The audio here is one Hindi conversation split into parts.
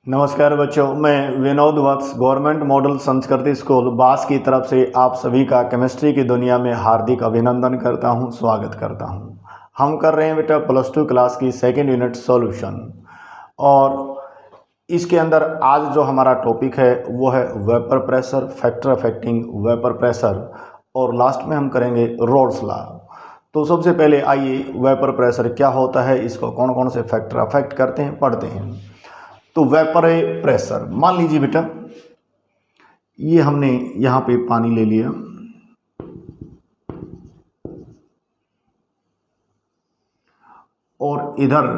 नमस्कार बच्चों, मैं विनोद वत्स गवर्नमेंट मॉडल संस्कृति स्कूल बास की तरफ से आप सभी का केमिस्ट्री की दुनिया में हार्दिक अभिनंदन करता हूं, स्वागत करता हूं। हम कर रहे हैं बेटा +2 क्लास की सेकेंड यूनिट सॉल्यूशन, और इसके अंदर आज जो हमारा टॉपिक है वो है vapour pressure, factor affecting vapour pressure, और लास्ट में हम करेंगे रोल्स लॉ। तो सबसे पहले आइए वेपर प्रेशर क्या होता है, इसको कौन कौन से फैक्टर अफेक्ट करते हैं पढ़ते हैं। तो वेपर प्रेशर, मान लीजिए बेटा ये हमने यहाँ पे पानी ले लिया और इधर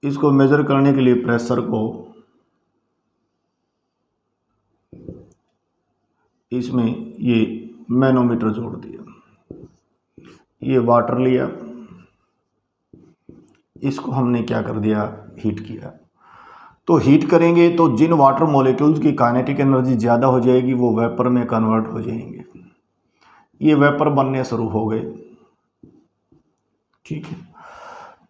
इसको मेजर करने के लिए प्रेशर को इसमें ये मैनोमीटर जोड़ दिया, ये वाटर लिया, इसको हमने क्या कर दिया, हीट किया। तो हीट करेंगे तो जिन वाटर मॉलिक्यूल्स की काइनेटिक एनर्जी ज़्यादा हो जाएगी वो वेपर में कन्वर्ट हो जाएंगे, ये वेपर बनने शुरू हो गए। ठीक है,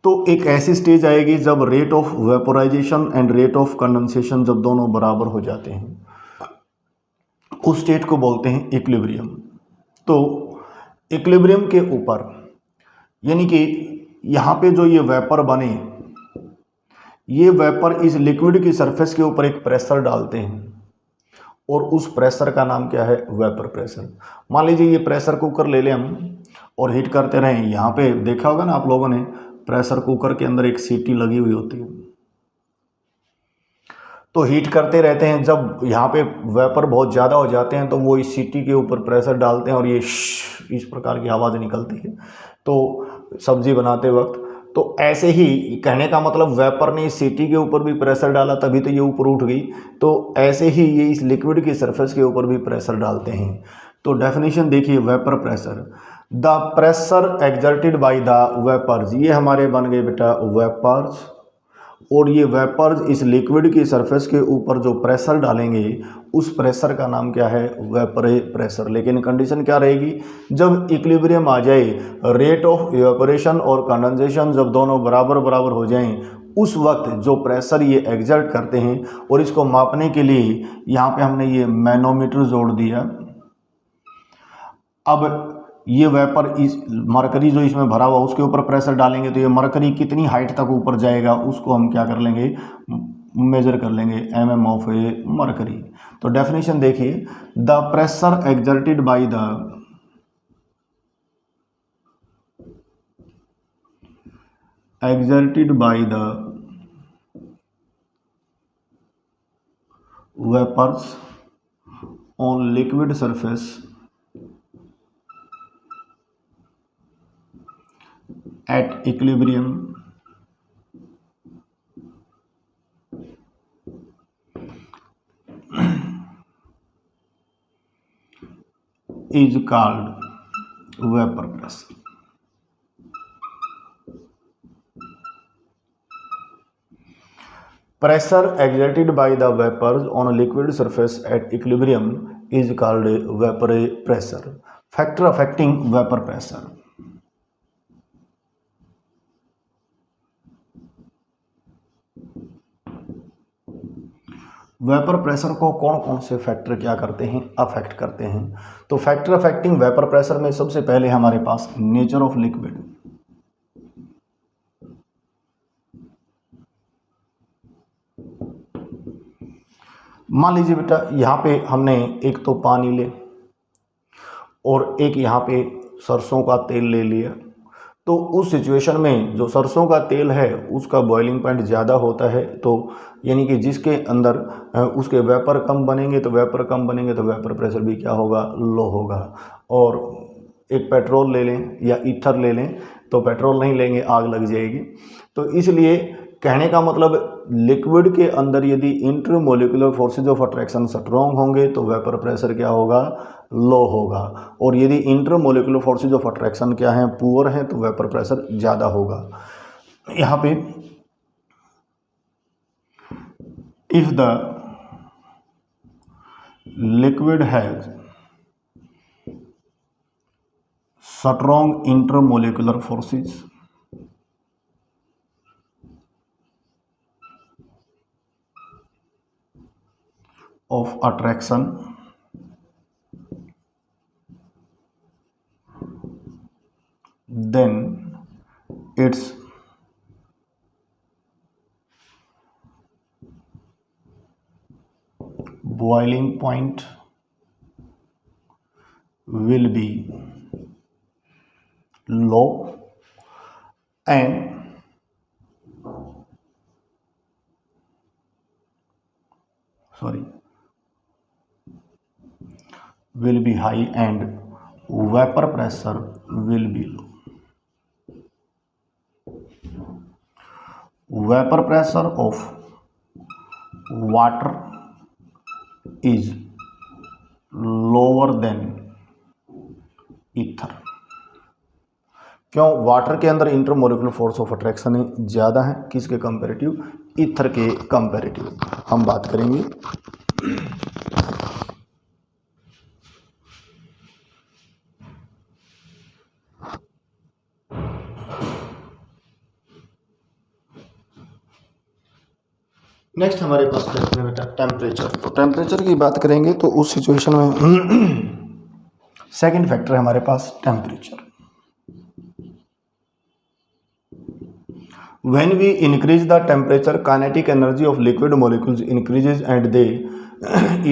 तो एक ऐसी स्टेज आएगी जब rate of vaporisation and rate of condensation जब दोनों बराबर हो जाते हैं, उस स्टेट को बोलते हैं इक्विलिब्रियम। तो इक्विलिब्रियम के ऊपर यानी कि यहाँ पे जो ये वेपर बने, ये वेपर इस लिक्विड की सरफेस के ऊपर एक प्रेशर डालते हैं और उस प्रेशर का नाम क्या है, वेपर प्रेशर। मान लीजिए ये प्रेशर कुकर ले लें हम और हीट करते रहें। यहाँ पे देखा होगा ना आप लोगों ने, प्रेशर कुकर के अंदर एक सीटी लगी हुई होती है, तो हीट करते रहते हैं। जब यहाँ पे वेपर बहुत ज़्यादा हो जाते हैं तो वो इस सीटी के ऊपर प्रेशर डालते हैं और ये इस प्रकार की आवाज़ निकलती है तो सब्जी बनाते वक्त। तो ऐसे ही कहने का मतलब वेपर ने इस सीटी के ऊपर भी प्रेशर डाला तभी तो ये ऊपर उठ गई, तो ऐसे ही ये इस लिक्विड की सरफेस के ऊपर भी प्रेशर डालते हैं। तो डेफिनेशन देखिए, vapour pressure, the pressure exerted by the vapours, ये हमारे बन गए बेटा वेपर्स, और ये वेपर्स इस लिक्विड की सरफेस के ऊपर जो प्रेशर डालेंगे उस प्रेशर का नाम क्या है, वेपर प्रेशर। लेकिन कंडीशन क्या रहेगी, जब इक्विलिब्रियम आ जाए, रेट ऑफ इवेपोरेशन और कंडेंसेशन जब दोनों बराबर बराबर हो जाएं, उस वक्त जो प्रेशर ये एग्जर्ट करते हैं, और इसको मापने के लिए यहाँ पे हमने ये मैनोमीटर जोड़ दिया। अब ये वेपर इस मरकरी जो इसमें भरा हुआ उसके ऊपर प्रेशर डालेंगे तो ये मरकरी कितनी हाइट तक ऊपर जाएगा उसको हम क्या कर लेंगे, मेजर कर लेंगे, mm ऑफ ए मरकरी। तो डेफिनेशन देखिए, the pressure exerted by the vapours on liquid surface at equilibrium is called vapor pressure. Pressure exerted by the vapors on a liquid surface at equilibrium is called vapor pressure. Factor affecting vapor pressure. Vapour pressure को कौन कौन से फैक्टर क्या करते हैं, अफेक्ट करते हैं। तो फैक्टर अफेक्टिंग वेपर प्रेशर में सबसे पहले हमारे पास नेचर ऑफ लिक्विड, मान लीजिए बेटा यहाँ पे हमने एक तो पानी ले और एक यहाँ पे सरसों का तेल ले लिया, तो उस सिचुएशन में जो सरसों का तेल है उसका बॉइलिंग पॉइंट ज़्यादा होता है, तो यानी कि जिसके अंदर उसके वेपर कम बनेंगे, तो वेपर कम बनेंगे तो वेपर प्रेशर भी क्या होगा, लो होगा। और एक पेट्रोल ले लें या ईथर ले लें, तो पेट्रोल नहीं लेंगे आग लग जाएगी। तो इसलिए कहने का मतलब लिक्विड के अंदर यदि intermolecular forces of attraction strong होंगे तो वेपर प्रेशर क्या होगा, लो होगा, और यदि इंटरमोलिकुलर फोर्सेज ऑफ अट्रैक्शन क्या हैं, पुअर हैं, तो वेपर प्रेशर ज़्यादा होगा। यहाँ पे if the liquid has strong intermolecular forces of attraction then its boiling point will be low and will be high and vapor pressure will be low. Vapor pressure of water is lower than ether. क्यों? वाटर के अंदर इंटरमोलिकुलर फोर्स ऑफ अट्रैक्शन ज़्यादा है, किसके कंपैरेटिव? ईथर के कंपैरेटिव हम बात करेंगे। नेक्स्ट हमारे पास बेटा टेम्परेचर। तो टेम्परेचर की बात करेंगे तो उस सिचुएशन में सेकंड फैक्टर है हमारे पास temperature. When we increase the temperature, kinetic energy of liquid molecules increases and they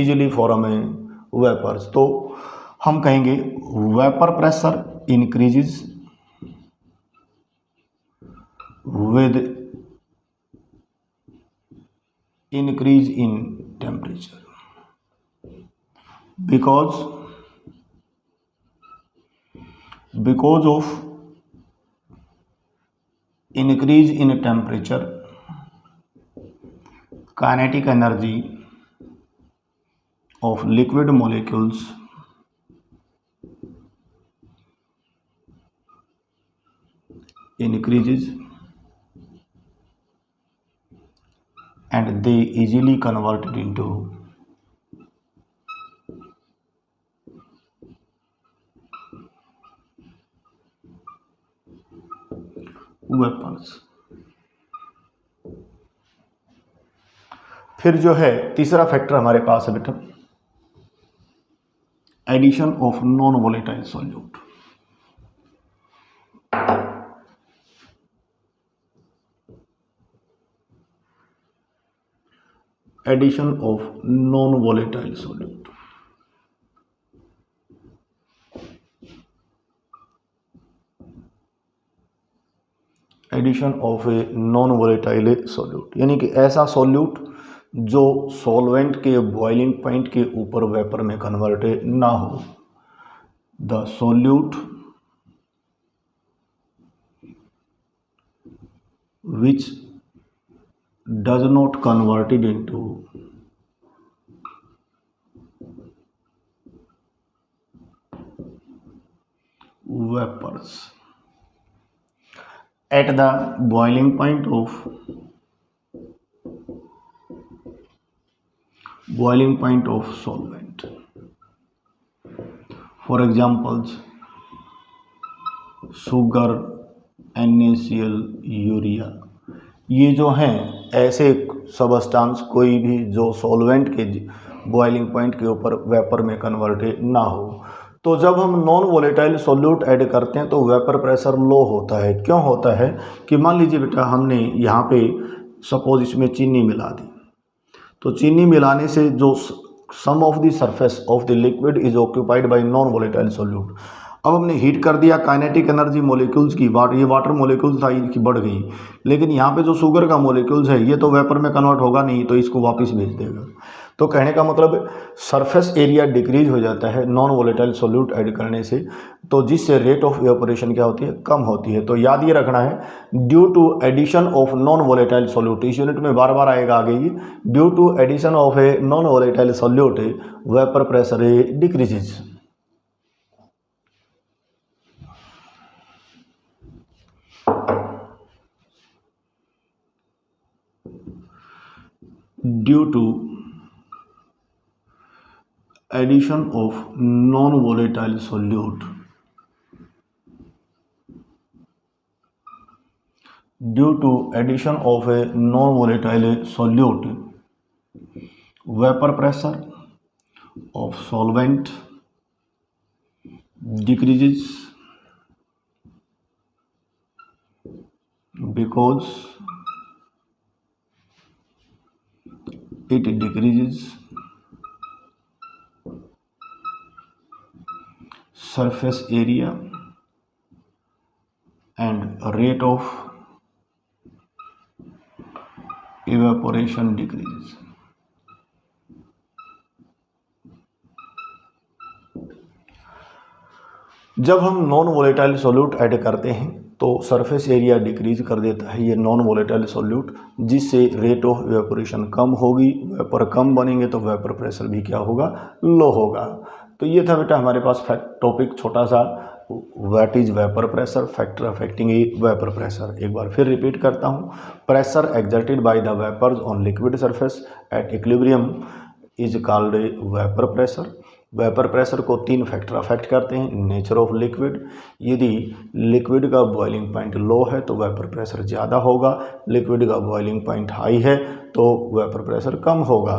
easily form vapors. तो हम कहेंगे vapor pressure increases with increase in temperature because of increase in temperature, kinetic energy of liquid molecules increases and they easily convert it into vapours. फिर जो है तीसरा फैक्टर हमारे पास है बेटा addition of non volatile solute. Addition of non volatile solute. Addition of a non volatile solute यानी कि ऐसा सॉल्यूट जो सॉल्वेंट के बॉइलिंग पॉइंट के ऊपर वेपर में कन्वर्ट ना हो। The solute which does not converted into vapours at the boiling point of solvent. For examples, sugar, NaCl, urea. ये जो हैं ऐसे सबस्टांस कोई भी जो सॉल्वेंट के बॉइलिंग पॉइंट के ऊपर वेपर में कन्वर्ट ना हो। तो जब हम नॉन वोलेटाइल सॉल्यूट ऐड करते हैं तो वेपर प्रेशर लो होता है। क्यों होता है कि मान लीजिए बेटा हमने यहाँ पे सपोज इसमें चीनी मिला दी, तो चीनी मिलाने से जो some of the surface of the liquid is occupied by non volatile solute. अब हमने हीट कर दिया, काइनेटिक एनर्जी मोलिक्यूल्स की ये वाटर मोलिक्यूल्स था इनकी बढ़ गई, लेकिन यहाँ पे जो शुगर का मोलिक्यूल्स है ये तो वेपर में कन्वर्ट होगा नहीं, तो इसको वापस भेज देगा। तो कहने का मतलब सरफेस एरिया डिक्रीज हो जाता है नॉन वोलेटाइल सॉल्यूट ऐड करने से, तो जिससे रेट ऑफ इवेपोरेशन क्या होती है, कम होती है। तो याद ये रखना है due to addition of non volatile solute, इस यूनिट में बार बार आएगा आगे ही, due to addition of a non volatile solute vapour pressure decreases. Due to addition of non-volatile solute due to addition of a non-volatile solute vapor pressure of solvent decreases because it decreases surface area and rate of evaporation decreases. जब हम नॉन वोलेटाइल सॉल्यूट ऐड करते हैं तो सरफेस एरिया डिक्रीज कर देता है ये नॉन वोलेटाइल सॉल्यूट, जिससे रेट ऑफ इवेपोरेशन कम होगी, वेपर कम बनेंगे तो वेपर प्रेशर भी क्या होगा, लो होगा। तो ये था बेटा हमारे पास टॉपिक छोटा सा, what is vapour pressure, factor affecting vapour pressure. एक बार फिर रिपीट करता हूँ, pressure exerted by the vapours on liquid surface at equilibrium is called vapour pressure. Vapour pressure को 3 फैक्टर अफेक्ट करते हैं। नेचर ऑफ लिक्विड, यदि लिक्विड का बॉइलिंग पॉइंट लो है तो वेपर प्रेशर ज़्यादा होगा, लिक्विड का बॉइलिंग पॉइंट हाई है तो वेपर प्रेशर कम होगा।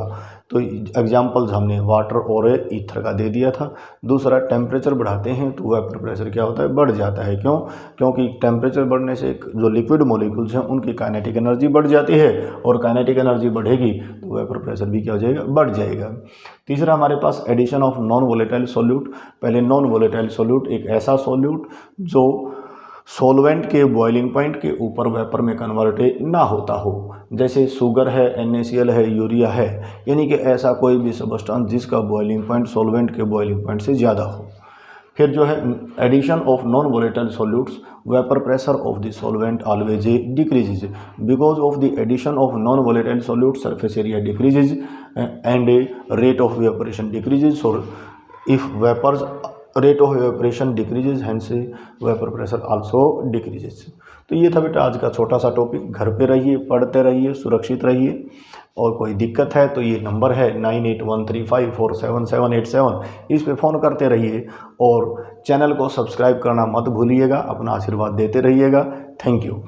तो एग्जांपल्स हमने वाटर और ईथर का दे दिया था। दूसरा, टेम्परेचर बढ़ाते हैं तो वेपर प्रेशर क्या होता है, बढ़ जाता है। क्यों? क्योंकि टेम्परेचर बढ़ने से जो लिक्विड मॉलिक्यूल्स हैं उनकी काइनेटिक एनर्जी बढ़ जाती है, और काइनेटिक एनर्जी बढ़ेगी तो वेपर प्रेशर भी क्या हो जाएगा, बढ़ जाएगा। तीसरा हमारे पास addition of non volatile solute. पहले नॉन वोलेटाइल सॉल्यूट एक ऐसा सॉल्यूट जो सॉल्वेंट के बॉइलिंग पॉइंट के ऊपर वेपर में कन्वर्ट ना होता हो, जैसे शुगर है, NaCl है, यूरिया है, यानी कि ऐसा कोई भी सब्सटेंस जिसका बॉइलिंग पॉइंट सॉल्वेंट के बॉइलिंग पॉइंट से ज़्यादा हो। फिर जो है addition of non volatile solutes, vapour pressure of the solvent always decreases because of the addition of non volatile solute, surface area decreases and rate of evaporation decreases. So if vapours rate of evaporation decreases, hence vapour pressure also decreases. तो ये था बेटा आज का छोटा सा टॉपिक। घर पे रहिए, पढ़ते रहिए, सुरक्षित रहिए, और कोई दिक्कत है तो ये नंबर है 9813547787, इस पे फ़ोन करते रहिए, और चैनल को सब्सक्राइब करना मत भूलिएगा। अपना आशीर्वाद देते रहिएगा। Thank you.